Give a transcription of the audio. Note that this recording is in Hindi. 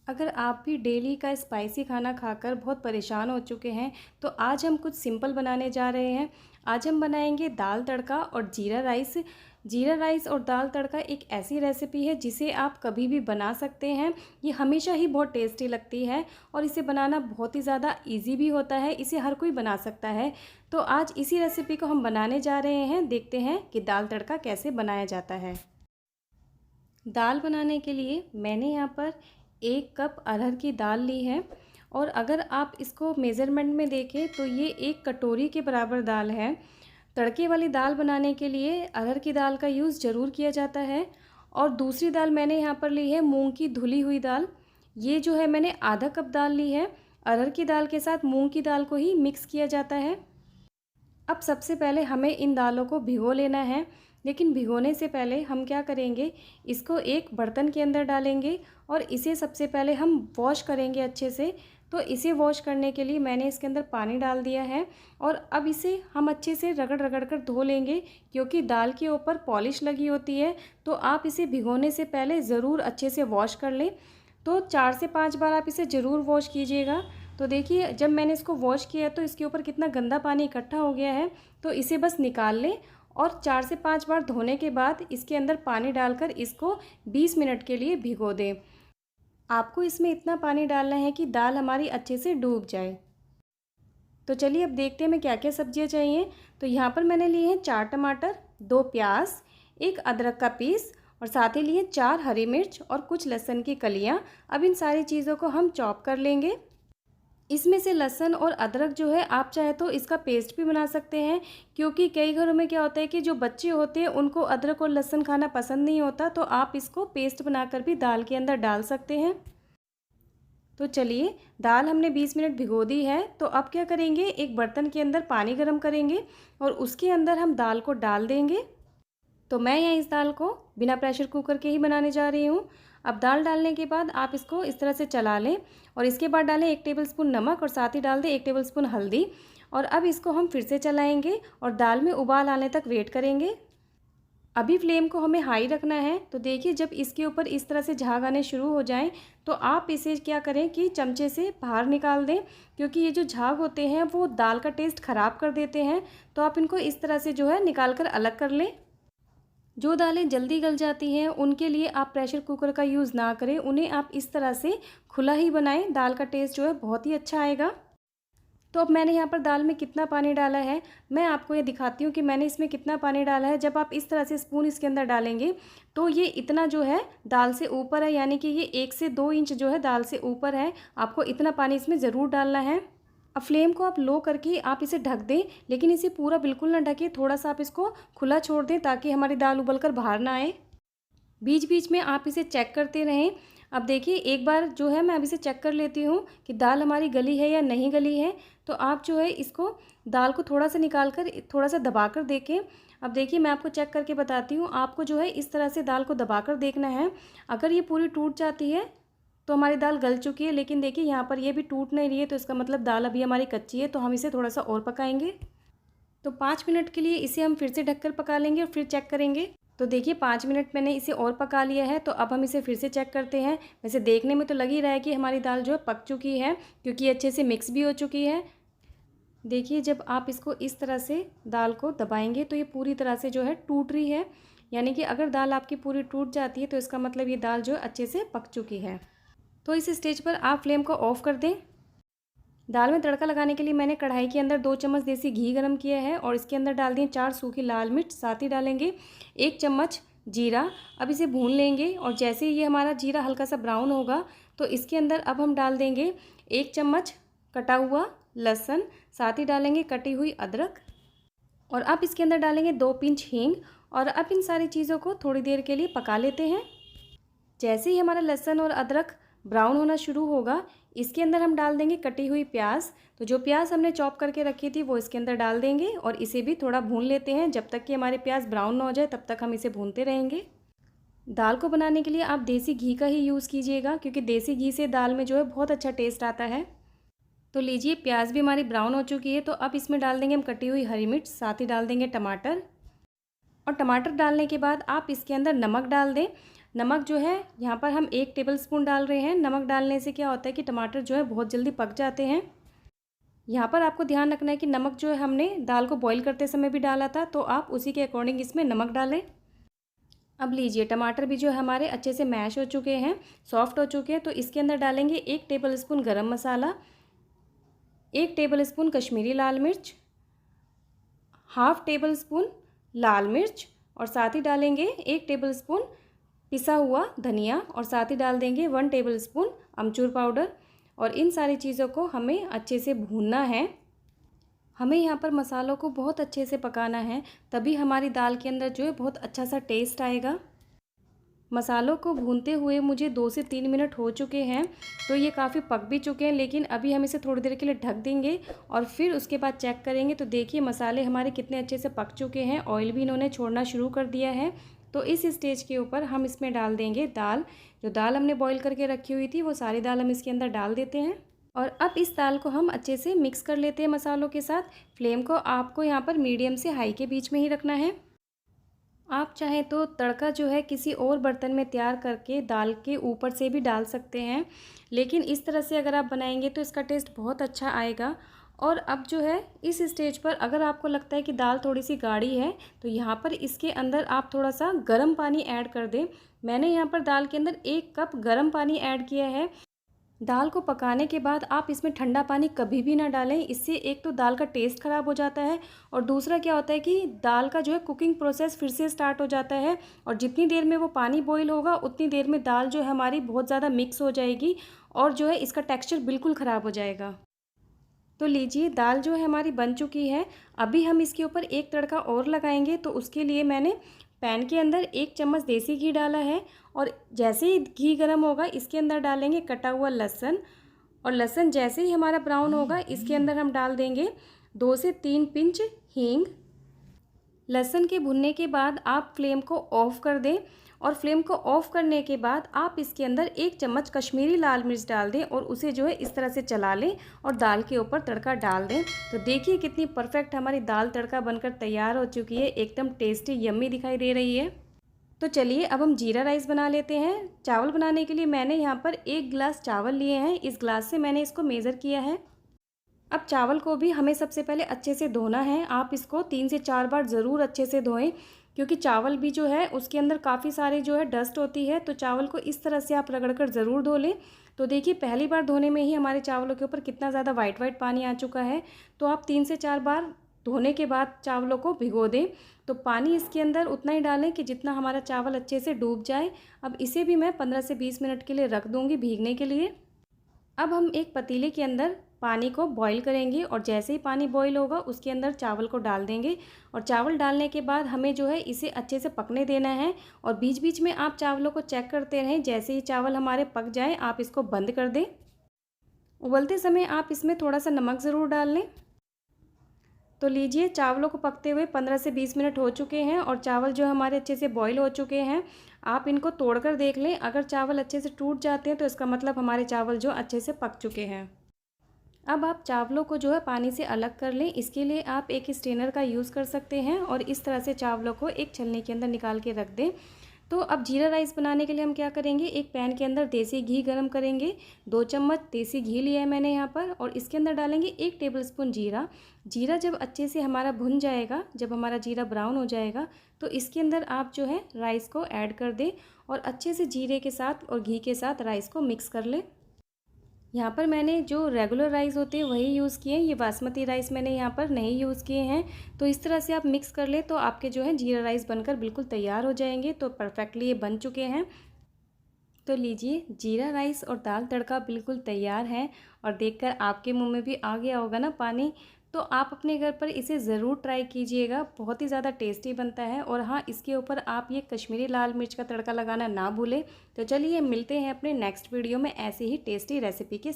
अगर आप भी डेली का स्पाइसी खाना खाकर बहुत परेशान हो चुके हैं तो आज हम कुछ सिंपल बनाने जा रहे हैं। आज हम बनाएंगे दाल तड़का और जीरा राइस। जीरा राइस और दाल तड़का एक ऐसी रेसिपी है जिसे आप कभी भी बना सकते हैं। ये हमेशा ही बहुत टेस्टी लगती है और इसे बनाना बहुत ही ज़्यादा इजी भी होता है। इसे हर कोई बना सकता है। तो आज इसी रेसिपी को हम बनाने जा रहे हैं। देखते हैं कि दाल तड़का कैसे बनाया जाता है। दाल बनाने के लिए मैंने यहाँ पर 1 कप अरहर की दाल ली है और अगर आप इसको मेज़रमेंट में देखें तो ये 1 कटोरी के बराबर दाल है। तड़के वाली दाल बनाने के लिए अरहर की दाल का यूज़ ज़रूर किया जाता है। और दूसरी दाल मैंने यहाँ पर ली है मूंग की धुली हुई दाल। ये जो है मैंने आधा कप दाल ली है। अरहर की दाल के साथ मूंग की दाल को ही मिक्स किया जाता है। अब सबसे पहले हमें इन दालों को भिगो लेना है, लेकिन भिगोने से पहले हम क्या करेंगे, इसको एक बर्तन के अंदर डालेंगे और इसे सबसे पहले हम वॉश करेंगे अच्छे से। तो इसे वॉश करने के लिए मैंने इसके अंदर पानी डाल दिया है और अब इसे हम अच्छे से रगड़ रगड़ कर धो लेंगे, क्योंकि दाल के ऊपर पॉलिश लगी होती है। तो आप इसे भिगोने से पहले ज़रूर अच्छे से वॉश कर लें। तो 4 से 5 बार आप इसे ज़रूर वॉश कीजिएगा। तो देखिए जब मैंने इसको वॉश किया तो इसके ऊपर कितना गंदा पानी इकट्ठा हो गया है। तो इसे बस निकाल लें और 4 से 5 बार धोने के बाद इसके अंदर पानी डालकर इसको 20 मिनट के लिए भिगो दें। आपको इसमें इतना पानी डालना है कि दाल हमारी अच्छे से डूब जाए। तो चलिए अब देखते हैं हमें क्या क्या सब्जियां चाहिए। तो यहाँ पर मैंने लिए हैं 4 टमाटर, 2 प्याज, 1 अदरक का पीस और साथ ही लिए 4 हरी मिर्च और कुछ लहसुन की कलियाँ। अब इन सारी चीज़ों को हम चॉप कर लेंगे। इसमें से लहसुन और अदरक जो है आप चाहे तो इसका पेस्ट भी बना सकते हैं, क्योंकि कई घरों में क्या होता है कि जो बच्चे होते हैं उनको अदरक और लहसुन खाना पसंद नहीं होता। तो आप इसको पेस्ट बनाकर भी दाल के अंदर डाल सकते हैं। तो चलिए दाल हमने 20 मिनट भिगो दी है। तो अब क्या करेंगे, एक बर्तन के अंदर पानी गर्म करेंगे और उसके अंदर हम दाल को डाल देंगे। तो मैं यहाँ इस दाल को बिना प्रेशर कुकर के ही बनाने जा रही हूँ। अब दाल डालने के बाद आप इसको इस तरह से चला लें और इसके बाद डालें 1 टेबलस्पून नमक और साथ ही डाल दें 1 टेबलस्पून हल्दी। और अब इसको हम फिर से चलाएंगे और दाल में उबाल आने तक वेट करेंगे। अभी फ्लेम को हमें हाई रखना है। तो देखिए जब इसके ऊपर इस तरह से झाग आने शुरू हो जाएं तो आप इसे क्या करें कि चमचे से बाहर निकाल दें, क्योंकि ये जो झाग होते हैं वो दाल का टेस्ट ख़राब कर देते हैं। तो आप इनको इस तरह से जो है निकाल कर अलग कर लें। जो दालें जल्दी गल जाती हैं उनके लिए आप प्रेशर कुकर का यूज़ ना करें, उन्हें आप इस तरह से खुला ही बनाएं। दाल का टेस्ट जो है बहुत ही अच्छा आएगा। तो अब मैंने यहाँ पर दाल में कितना पानी डाला है मैं आपको ये दिखाती हूँ कि मैंने इसमें कितना पानी डाला है। जब आप इस तरह से स्पून इसके अंदर डालेंगे तो ये इतना जो है दाल से ऊपर है, यानी कि ये 1 से 2 इंच जो है दाल से ऊपर है। आपको इतना पानी इसमें ज़रूर डालना है। अब फ्लेम को आप लो करके आप इसे ढक दें, लेकिन इसे पूरा बिल्कुल ना ढकें, थोड़ा सा आप इसको खुला छोड़ दें ताकि हमारी दाल उबल कर बाहर ना आए। बीच बीच में आप इसे चेक करते रहें। अब देखिए एक बार जो है मैं अब इसे चेक कर लेती हूँ कि दाल हमारी गली है या नहीं गली है। तो आप जो है इसको दाल को थोड़ा सा निकाल कर थोड़ा सा दबा कर देखें। अब देखिए मैं आपको चेक करके बताती हूँ। आपको जो है इस तरह से दाल को दबा कर देखना है। अगर ये पूरी टूट जाती है तो हमारी दाल गल चुकी है, लेकिन देखिए यहाँ पर ये भी टूट नहीं रही है, तो इसका मतलब दाल अभी हमारी कच्ची है। तो हम इसे थोड़ा सा और पकाएंगे। तो 5 मिनट के लिए इसे हम फिर से ढककर पका लेंगे और फिर चेक करेंगे। तो देखिए 5 मिनट मैंने इसे और पका लिया है। तो अब हम इसे फिर से चेक करते हैं। वैसे देखने में तो लग ही रहा है कि हमारी दाल जो है पक चुकी है, क्योंकि अच्छे से मिक्स भी हो चुकी है। देखिए जब आप इसको इस तरह से दाल को दबाएंगे तो ये पूरी तरह से जो है टूट रही है, यानी कि अगर दाल आपकी पूरी टूट जाती है तो इसका मतलब ये दाल जो है अच्छे से पक चुकी है। तो इस स्टेज पर आप फ्लेम को ऑफ़ कर दें। दाल में तड़का लगाने के लिए मैंने कढ़ाई के अंदर 2 चम्मच देसी घी गरम किया है और इसके अंदर डाल दिए 4 सूखी लाल मिर्च, साथ ही डालेंगे 1 चम्मच जीरा। अब इसे भून लेंगे और जैसे ये हमारा जीरा हल्का सा ब्राउन होगा तो इसके अंदर अब हम डाल देंगे 1 चम्मच कटा हुआ लहसुन, साथ ही डालेंगे कटी हुई अदरक और अब इसके अंदर डालेंगे 2 पिंच हींग। और अब इन सारी चीज़ों को थोड़ी देर के लिए पका लेते हैं। जैसे ही हमारा लहसुन और अदरक ब्राउन होना शुरू होगा इसके अंदर हम डाल देंगे कटी हुई प्याज। तो जो प्याज हमने चॉप करके रखी थी वो इसके अंदर डाल देंगे और इसे भी थोड़ा भून लेते हैं। जब तक कि हमारे प्याज ब्राउन ना हो जाए तब तक हम इसे भूनते रहेंगे। दाल को बनाने के लिए आप देसी घी का ही यूज़ कीजिएगा, क्योंकि देसी घी से दाल में जो है बहुत अच्छा टेस्ट आता है। तो लीजिए प्याज भी हमारी ब्राउन हो चुकी है। तो अब इसमें डाल देंगे हम कटी हुई हरी मिर्च, साथ ही डाल देंगे टमाटर। और टमाटर डालने के बाद आप इसके अंदर नमक डाल दें। नमक जो है यहाँ पर हम 1 टेबलस्पून डाल रहे हैं। नमक डालने से क्या होता है कि टमाटर जो है बहुत जल्दी पक जाते हैं। यहाँ पर आपको ध्यान रखना है कि नमक जो है हमने दाल को बॉईल करते समय भी डाला था, तो आप उसी के अकॉर्डिंग इसमें नमक डालें। अब लीजिए टमाटर भी जो है हमारे अच्छे से मैश हो चुके हैं, सॉफ्ट हो चुके हैं। तो इसके अंदर डालेंगे 1 टेबलस्पून गरम मसाला, 1 टेबलस्पून कश्मीरी लाल मिर्च, हाफ टेबल स्पून लाल मिर्च और साथ ही डालेंगे 1 टेबलस्पून पिसा हुआ धनिया और साथ ही डाल देंगे 1 टेबलस्पून अमचूर पाउडर। और इन सारी चीज़ों को हमें अच्छे से भूनना है। हमें यहाँ पर मसालों को बहुत अच्छे से पकाना है, तभी हमारी दाल के अंदर जो है बहुत अच्छा सा टेस्ट आएगा। मसालों को भूनते हुए मुझे 2 से 3 मिनट हो चुके हैं, तो ये काफ़ी पक भी चुके हैं। लेकिन अभी हम इसे थोड़ी देर के लिए ढक देंगे और फिर उसके बाद चेक करेंगे। तो देखिए मसाले हमारे कितने अच्छे से पक चुके हैं, ऑयल भी इन्होंने छोड़ना शुरू कर दिया है। तो इस स्टेज के ऊपर हम इसमें डाल देंगे दाल। जो दाल हमने बॉईल करके रखी हुई थी वो सारी दाल हम इसके अंदर डाल देते हैं। और अब इस दाल को हम अच्छे से मिक्स कर लेते हैं मसालों के साथ। फ्लेम को आपको यहाँ पर मीडियम से हाई के बीच में ही रखना है। आप चाहें तो तड़का जो है किसी और बर्तन में तैयार करके दाल के ऊपर से भी डाल सकते हैं, लेकिन इस तरह से अगर आप बनाएंगे तो इसका टेस्ट बहुत अच्छा आएगा। और अब जो है इस स्टेज पर अगर आपको लगता है कि दाल थोड़ी सी गाढ़ी है, तो यहाँ पर इसके अंदर आप थोड़ा सा गर्म पानी ऐड कर दें। मैंने यहाँ पर दाल के अंदर 1 कप गर्म पानी ऐड किया है। दाल को पकाने के बाद आप इसमें ठंडा पानी कभी भी ना डालें, इससे एक तो दाल का टेस्ट ख़राब हो जाता है और दूसरा क्या होता है कि दाल का जो है कुकिंग प्रोसेस फिर से स्टार्ट हो जाता है। और जितनी देर में वो पानी बॉईल होगा उतनी देर में दाल जो है हमारी बहुत ज़्यादा मिक्स हो जाएगी और जो है इसका टेक्स्चर बिल्कुल ख़राब हो जाएगा। तो लीजिए दाल जो है हमारी बन चुकी है। अभी हम इसके ऊपर एक तड़का और लगाएंगे, तो उसके लिए मैंने पैन के अंदर 1 चम्मच देसी घी डाला है और जैसे ही घी गर्म होगा इसके अंदर डालेंगे कटा हुआ लहसुन। और लहसुन जैसे ही हमारा ब्राउन होगा इसके अंदर हम डाल देंगे 2 से 3 पिंच हींग। लहसुन के भुनने के बाद आप फ्लेम को ऑफ़ कर दें और फ्लेम को ऑफ़ करने के बाद आप इसके अंदर 1 चम्मच कश्मीरी लाल मिर्च डाल दें और उसे जो है इस तरह से चला लें और दाल के ऊपर तड़का डाल दें। तो देखिए कितनी परफेक्ट हमारी दाल तड़का बनकर तैयार हो चुकी है, एकदम टेस्टी यम्मी दिखाई दे रही है। तो चलिए अब हम जीरा राइस बना लेते हैं। चावल बनाने के लिए मैंने यहाँ पर 1 गिलास चावल लिए हैं, इस गिलास से मैंने इसको मेज़र किया है। अब चावल को भी हमें सबसे पहले अच्छे से धोना है। आप इसको 3 से 4 बार ज़रूर अच्छे से धोएं, क्योंकि चावल भी जो है उसके अंदर काफ़ी सारे जो है डस्ट होती है। तो चावल को इस तरह से आप रगड़ कर ज़रूर धो लें। तो देखिए पहली बार धोने में ही हमारे चावलों के ऊपर कितना ज़्यादा वाइट पानी आ चुका है। तो आप 3 से 4 बार धोने के बाद चावलों को भिगो दें। तो पानी इसके अंदर उतना ही डालें कि जितना हमारा चावल अच्छे से डूब जाए। अब इसे भी मैं 15 से 20 मिनट के लिए रख दूँगी भीगने के लिए। अब हम एक पतीले के अंदर पानी को बॉईल करेंगे और जैसे ही पानी बॉईल होगा उसके अंदर चावल को डाल देंगे। और चावल डालने के बाद हमें जो है इसे अच्छे से पकने देना है और बीच बीच में आप चावलों को चेक करते रहें। जैसे ही चावल हमारे पक जाएं आप इसको बंद कर दें। उबलते समय आप इसमें थोड़ा सा नमक ज़रूर डाल लें। तो लीजिए चावलों को पकते हुए 15 से 20 मिनट हो चुके हैं और चावल जो हमारे अच्छे से बॉईल हो चुके हैं। आप इनको तोड़कर देख लें, अगर चावल अच्छे से टूट जाते हैं तो इसका मतलब हमारे चावल जो अच्छे से पक चुके हैं। अब आप चावलों को जो है पानी से अलग कर लें। इसके लिए आप एक स्ट्रेनर का यूज़ कर सकते हैं और इस तरह से चावलों को एक छलनी के अंदर निकाल के रख दें। तो अब जीरा राइस बनाने के लिए हम क्या करेंगे, एक पैन के अंदर देसी घी गरम करेंगे। 2 चम्मच देसी घी लिया है मैंने यहाँ पर और इसके अंदर डालेंगे 1 टेबलस्पून जीरा। जीरा जब अच्छे से हमारा भुन जाएगा, जब हमारा जीरा ब्राउन हो जाएगा, तो इसके अंदर आप जो है राइस को ऐड कर दें और अच्छे से जीरे के साथ और घी के साथ राइस को मिक्स कर लें। यहाँ पर मैंने जो रेगुलर राइस होते हैं वही यूज़ किए हैं, ये बासमती राइस मैंने यहाँ पर नहीं यूज़ किए हैं। तो इस तरह से आप मिक्स कर ले तो आपके जो है जीरा राइस बनकर बिल्कुल तैयार हो जाएंगे। तो परफेक्टली ये बन चुके हैं। तो लीजिए जीरा राइस और दाल तड़का बिल्कुल तैयार है और देखकर आपके मुंह में भी आ गया होगा ना पानी। तो आप अपने घर पर इसे ज़रूर ट्राई कीजिएगा, बहुत ही ज़्यादा टेस्टी बनता है। और हाँ, इसके ऊपर आप ये कश्मीरी लाल मिर्च का तड़का लगाना ना भूलें। तो चलिए मिलते हैं अपने नेक्स्ट वीडियो में ऐसी ही टेस्टी रेसिपी के